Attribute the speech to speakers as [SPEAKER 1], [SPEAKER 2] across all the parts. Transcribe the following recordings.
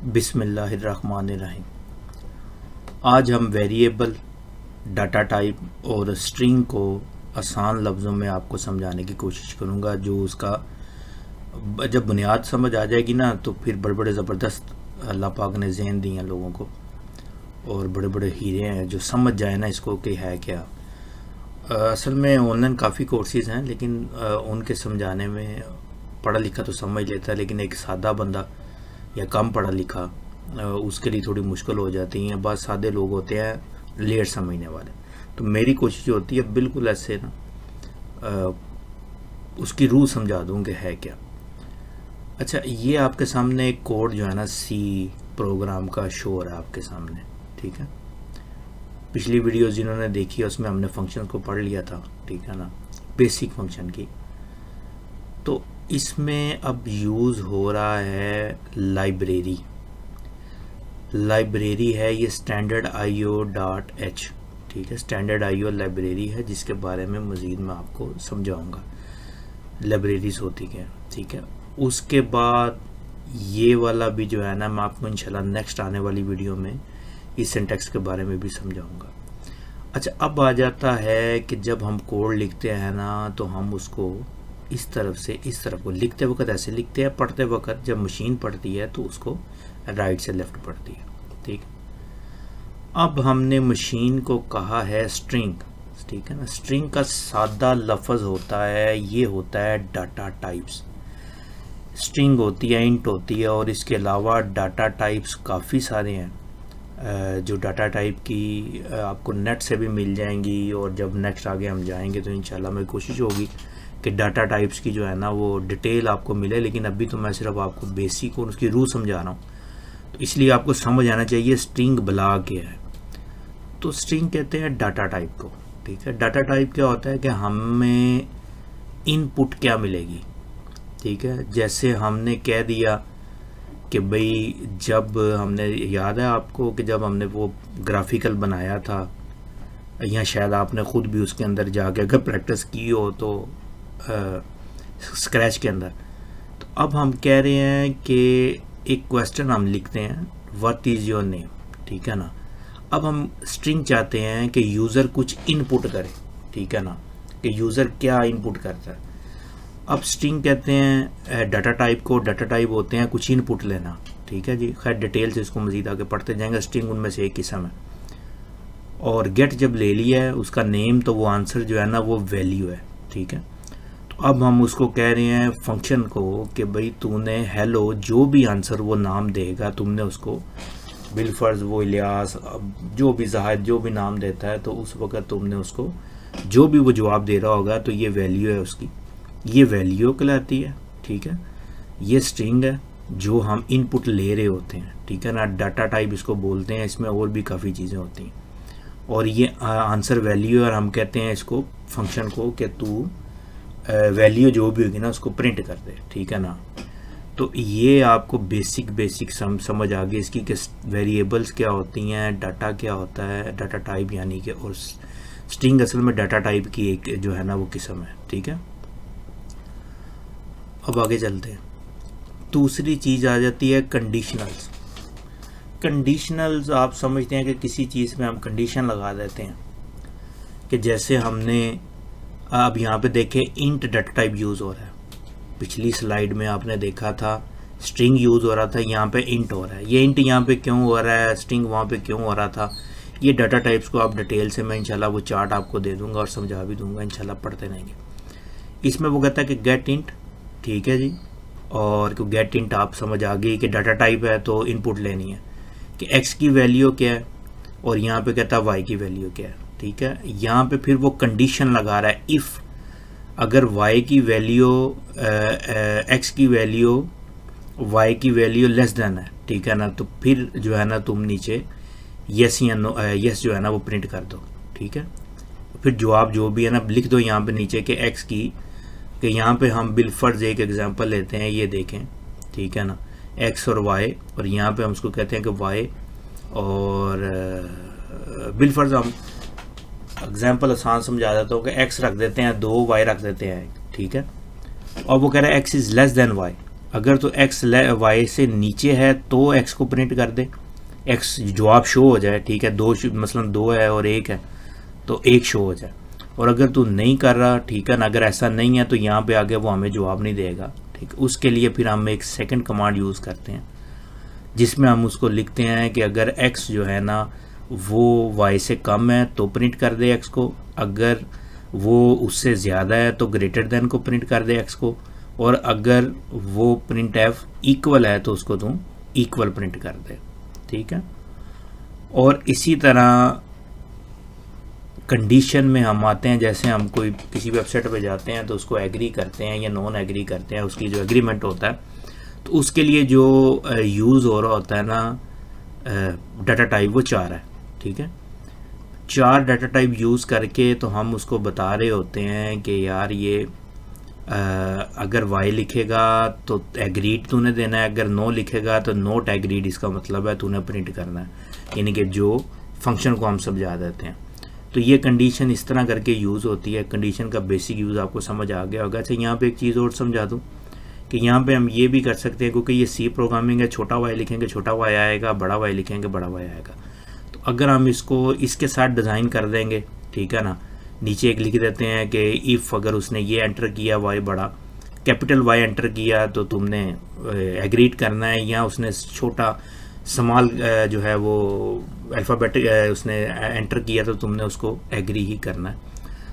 [SPEAKER 1] बिस्मिल्लाहिर्रहमानिर्रहीम। आज हम वेरिएबल, डाटा टाइप और स्ट्रिंग को आसान लफ्ज़ों में आपको समझाने की कोशिश करूँगा। जो उसका जब बुनियाद समझ आ जाएगी ना, तो फिर बड़े बड़े ज़बरदस्त अल्लाह पाक ने ज़हन दिए हैं लोगों को, और बड़े बड़े हीरे हैं जो समझ जाए ना इसको कि है क्या। असल में ऑनलाइन काफ़ी कोर्सेज़ हैं, लेकिन उनके समझाने में पढ़ा लिखा तो समझ लेता है, लेकिन एक सादा बंदा या कम पढ़ा लिखा उसके लिए थोड़ी मुश्किल हो जाती हैं। बहुत सादे लोग होते हैं लेट समझने वाले। तो मेरी कोशिश होती है बिल्कुल ऐसे ना उसकी रूह समझा दूँ कि है क्या। अच्छा, ये आपके सामने एक कोड जो है ना सी प्रोग्राम का शो हो रहा है आपके सामने, ठीक है। पिछली वीडियो जिन्होंने देखी है उसमें हमने फंक्शन को पढ़ लिया था, ठीक है ना, बेसिक फंक्शन की। तो इसमें अब यूज़ हो रहा है लाइब्रेरी है, ये स्टैंडर्ड IO.h, ठीक है। स्टैंडर्ड IO लाइब्रेरी है, जिसके बारे में मज़ीद मैं आपको समझाऊंगा लाइब्रेरीज होती क्या, ठीक है। उसके बाद ये वाला भी जो है ना, मैं आपको इंशाल्लाह नेक्स्ट आने वाली वीडियो में इस सिंटैक्स के बारे में भी समझाऊंगा। अच्छा, अब आ जाता है कि जब हम कोड लिखते हैं ना, तो हम उसको इस तरफ से इस तरफ को लिखते वक्त ऐसे लिखते हैं, पढ़ते वक्त जब मशीन पढ़ती है तो उसको राइट से लेफ्ट पढ़ती है, ठीक। अब हमने मशीन को कहा है स्ट्रिंग, ठीक है ना। स्ट्रिंग का सादा लफ्ज़ होता है, ये होता है डाटा टाइप्स। स्ट्रिंग होती है, इंट होती है, और इसके अलावा डाटा टाइप्स काफ़ी सारे हैं जो डाटा टाइप की आपको नेट से भी मिल जाएंगी। और जब नेक्स्ट आगे हम जाएंगे तो इंशाल्लाह मेरी कोशिश होगी कि डाटा टाइप्स की जो है ना वो डिटेल आपको मिले, लेकिन अभी तो मैं सिर्फ आपको बेसिक और उसकी रूह समझा रहा हूँ। तो इसलिए आपको समझ आना चाहिए स्ट्रिंग ब्लॉक क्या है। तो स्ट्रिंग कहते हैं डाटा टाइप को, ठीक है। डाटा टाइप क्या होता है कि हमें इनपुट क्या मिलेगी, ठीक है। जैसे हमने कह दिया कि भाई, जब हमने, याद है आपको कि जब हमने वो ग्राफिकल बनाया था, या शायद आपने ख़ुद भी उसके अंदर जाके अगर प्रैक्टिस की हो तो स्क्रैच के अंदर, तो अब हम कह रहे हैं कि एक क्वेश्चन हम लिखते हैं, व्हाट इज़ योर नेम, ठीक है ना। अब हम स्ट्रिंग चाहते हैं कि यूज़र कुछ इनपुट करे, ठीक है ना, कि यूज़र क्या इनपुट करता है। अब स्ट्रिंग कहते हैं डाटा टाइप को, डाटा टाइप होते हैं कुछ इनपुट लेना, ठीक है जी। खैर डिटेल से इसको मज़ीद आगे पढ़ते जाएंगे। स्ट्रिंग उनमें से एक किस्म है। और गेट जब ले लिया है उसका नेम, तो वो आंसर जो है ना वो वैल्यू है, ठीक है। तो अब हम उसको कह रहे हैं फंक्शन को कि भाई तूने हेलो, जो भी आंसर वो नाम देगा, तुमने उसको बिलफर्ज, वो इलियास, जो भी जाहिद, जो भी नाम देता है, तो उस वक़्त तुमने उसको जो भी वो जवाब दे रहा होगा तो ये वैल्यू है उसकी, ये वैल्यू कहलाती है, ठीक है। ये स्ट्रिंग है जो हम इनपुट ले रहे होते हैं, ठीक है ना। डाटा टाइप इसको बोलते हैं। इसमें और भी काफ़ी चीज़ें होती हैं, और ये आंसर वैल्यू है। और हम कहते हैं इसको फंक्शन को कि तू वैल्यू जो भी होगी ना उसको प्रिंट कर दे, ठीक है ना। तो ये आपको बेसिक समझ आ गई इसकी कि वेरिएबल्स क्या होती हैं, डाटा क्या होता है, डाटा टाइप यानी कि, और स्ट्रिंग असल में डाटा टाइप की एक जो है ना वो किस्म है, ठीक है। अब आगे चलते हैं। दूसरी चीज़ आ जाती है कंडीशनल्स। कंडीशनल्स आप समझते हैं कि किसी चीज़ में हम कंडीशन लगा देते हैं, कि जैसे हमने अब यहाँ पे देखें इंट डाटा टाइप यूज़ हो रहा है। पिछली स्लाइड में आपने देखा था स्ट्रिंग यूज़ हो रहा था, यहाँ पे इंट हो रहा है। ये इंट यहाँ पे क्यों हो रहा है, स्ट्रिंग वहाँ पे क्यों हो रहा था, ये डाटा टाइप्स को आप डिटेल से मैं इंशाल्लाह वो चार्ट आपको दे दूँगा और समझा भी दूँगा, इंशाल्लाह पढ़ते रहेंगे। इसमें वो कहता है कि गेट इंट, ठीक है जी। और गेट इंट आप समझ आ गई कि डाटा टाइप है तो इनपुट लेनी है कि एक्स की वैल्यू क्या है, और यहाँ पे कहता है वाई की वैल्यू क्या है, ठीक है। यहाँ पे फिर वो कंडीशन लगा रहा है, इफ़ अगर वाई की वैल्यू एक्स की वैल्यू वाई की वैल्यू लेस देन है, ठीक है ना, तो फिर जो है ना तुम नीचे यस या नो, यस जो है ना वो प्रिंट कर दो, ठीक है। फिर जवाब जो भी है ना लिख दो यहाँ पे नीचे कि एक्स की, कि यहाँ पे हम बिलफर्ज एक एग्जांपल लेते हैं, ये देखें, ठीक है ना, एक्स और वाई, और यहाँ पे हम उसको कहते हैं कि वाई, और बिलफर्ज हम एग्जांपल आसान समझा देता हूँ कि एक्स रख देते हैं 2, वाई रख देते हैं 1, ठीक है। और वो कह रहा है X is less than Y. अगर तो x y से नीचे है तो x को प्रिंट कर दे, x जवाब शो हो जाए, ठीक है, मसलन 2 है और 1 है तो 1 शो हो जाए। और अगर तू नहीं कर रहा, ठीक है ना, अगर ऐसा नहीं है तो यहाँ पे आगे वो हमें जवाब नहीं देगा, ठीक। उसके लिए फिर हम एक सेकंड कमांड यूज़ करते हैं जिसमें हम उसको लिखते हैं कि अगर x जो है ना वो y से कम है तो प्रिंट कर दे x को, अगर वो उससे ज़्यादा है तो ग्रेटर देन को प्रिंट कर दे x को, और अगर वो प्रिंट एफ इक्वल है तो उसको तुम इक्वल प्रिंट कर दे, ठीक है। और इसी तरह कंडीशन में हम आते हैं, जैसे हम कोई किसी वेबसाइट पे जाते हैं तो उसको एग्री करते हैं या नॉन एग्री करते हैं, उसकी जो एग्रीमेंट होता है तो उसके लिए जो यूज़ हो रहा होता है ना डाटा टाइप वो 4 है, ठीक है। 4 डाटा टाइप यूज़ करके तो हम उसको बता रहे होते हैं कि यार ये अगर y लिखेगा तो एग्रीड तूने देना है, अगर नो लिखेगा तो नोट एग्रीड, इसका मतलब है तूने प्रिंट करना है, यानी कि जो फंक्शन को हम समझा देते हैं। तो ये कंडीशन इस तरह करके यूज़ होती है। कंडीशन का बेसिक यूज़ आपको समझ आ गया होगा। अच्छा, यहाँ पे एक चीज़ और समझा दूँ कि यहाँ पे हम ये भी कर सकते हैं, क्योंकि ये सी प्रोग्रामिंग है, छोटा y लिखेंगे छोटा y आएगा, बड़ा y लिखेंगे बड़ा y आएगा। तो अगर हम इसको इसके साथ डिज़ाइन कर देंगे, ठीक है ना, नीचे एक लिख देते हैं कि इफ़ अगर उसने ये एंटर किया y बड़ा, कैपिटल Y एंटर किया तो तुमने एग्रीड करना है, या उसने छोटा स्मॉल जो है वो अल्फ़ाबेटिक उसने एंटर किया तो तुमने उसको एग्री ही करना है।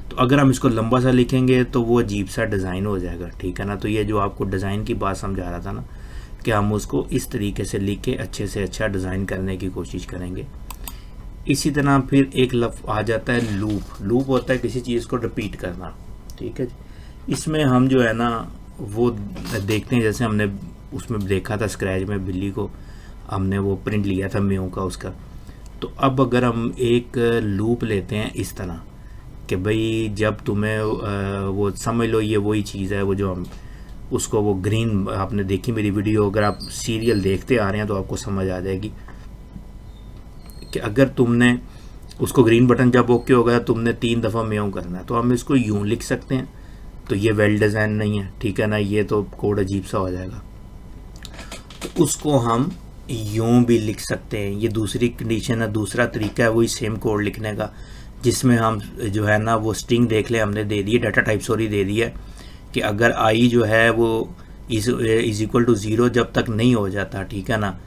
[SPEAKER 1] तो अगर हम इसको लंबा सा लिखेंगे तो वो अजीब सा डिज़ाइन हो जाएगा, ठीक है ना। तो ये जो आपको डिज़ाइन की बात समझा रहा था ना कि हम उसको इस तरीके से लिख के अच्छे से अच्छा डिज़ाइन करने की कोशिश करेंगे। इसी तरह फिर एक लफ्ज़ आ जाता है लूप। लूप होता है किसी चीज़ को रिपीट करना, ठीक है जी। इसमें हम जो है ना वो देखते हैं, जैसे हमने उसमें देखा था स्क्रैच में बिल्ली को हमने वो प्रिंट लिया था म्यू का उसका। तो अब अगर हम एक लूप लेते हैं इस तरह कि भाई जब तुम्हें वो समझ लो ये वही चीज़ है, वो जो हम उसको वो ग्रीन, आपने देखी मेरी वीडियो, अगर आप सीरियल देखते आ रहे हैं तो आपको समझ आ जाएगी कि अगर तुमने उसको ग्रीन बटन जब ओके हो गया तुमने 3 दफ़ा म्यू करना है, तो हम इसको यूं लिख सकते हैं। तो ये वेल डिज़ाइन नहीं है, ठीक है ना, ये तो कोड अजीब सा हो जाएगा। तो उसको हम यूं भी लिख सकते हैं। ये दूसरी कंडीशन है, दूसरा तरीका है वही सेम कोड लिखने का, जिसमें हम जो है ना वो स्ट्रिंग देख ले हमने दे दी है, डाटा टाइप सॉरी दे दी है कि अगर आई जो है वो इज इक्वल टू 0 जब तक नहीं हो जाता, ठीक है ना,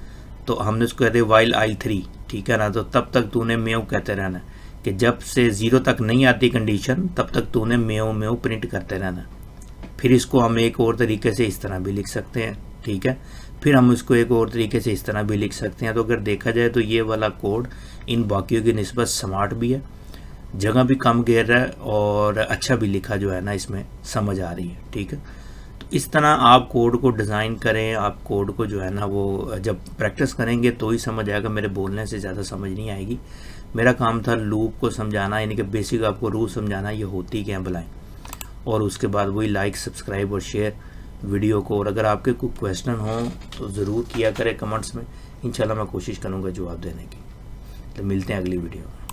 [SPEAKER 1] तो हमने उसको कहते वाइल आई 3, ठीक है ना, तो तब तक तूने म्यू कहते रहना कि जब से 0 तक नहीं आती कंडीशन तब तक तूने म्यू म्यू प्रिंट करते रहना। फिर इसको हम एक और तरीके से इस तरह भी लिख सकते हैं, ठीक है। फिर हम इसको एक और तरीके से इस तरह भी लिख सकते हैं। तो अगर देखा जाए तो ये वाला कोड इन बाकियों की निस्बत स्मार्ट भी है, जगह भी कम घेर रहा है और अच्छा भी लिखा जो है ना इसमें समझ आ रही है, ठीक है। तो इस तरह आप कोड को डिज़ाइन करें। आप कोड को जो है ना वो जब प्रैक्टिस करेंगे तो ही समझ आएगा, मेरे बोलने से ज़्यादा समझ नहीं आएगी। मेरा काम था लूप को समझाना, यानी कि बेसिक आपको रूल समझाना ये होती क्या बुलाएं, और उसके बाद वही लाइक सब्सक्राइब और शेयर वीडियो को। और अगर आपके कोई क्वेश्चन हो तो ज़रूर किया करें कमेंट्स में, इंशाल्लाह मैं कोशिश करूँगा जवाब देने की। तो मिलते हैं अगली वीडियो में।